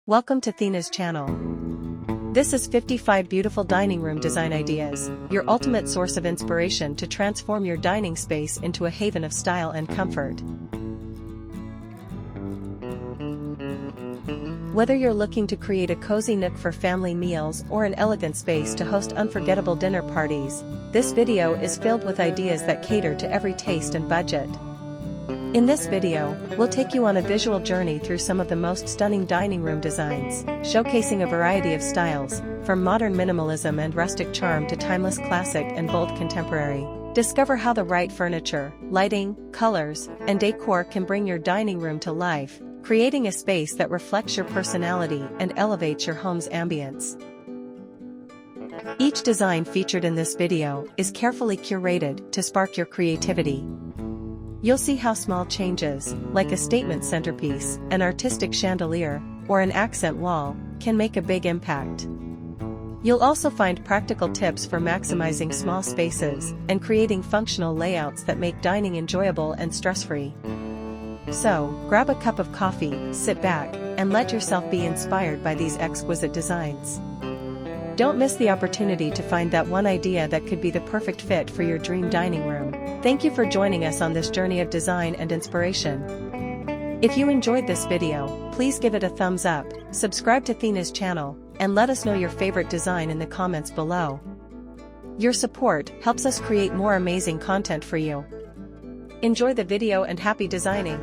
Welcome to Thenas Channel. This is 55 beautiful dining room design ideas, your ultimate source of inspiration to transform your dining space into a haven of style and comfort. Whether you're looking to create a cozy nook for family meals or an elegant space to host unforgettable dinner parties, this video is filled with ideas that cater to every taste and budget. In this video, we'll take you on a visual journey through some of the most stunning dining room designs, showcasing a variety of styles, from modern minimalism and rustic charm to timeless classic and bold contemporary. Discover how the right furniture, lighting, colors, and decor can bring your dining room to life, creating a space that reflects your personality and elevates your home's ambience. Each design featured in this video is carefully curated to spark your creativity. You'll see how small changes, like a statement centerpiece, an artistic chandelier, or an accent wall, can make a big impact. You'll also find practical tips for maximizing small spaces and creating functional layouts that make dining enjoyable and stress-free. So, grab a cup of coffee, sit back, and let yourself be inspired by these exquisite designs. Don't miss the opportunity to find that one idea that could be the perfect fit for your dream dining room. Thank you for joining us on this journey of design and inspiration. If you enjoyed this video, please give it a thumbs up, subscribe to Thenas Channel, and let us know your favorite design in the comments below. Your support helps us create more amazing content for you. Enjoy the video and happy designing!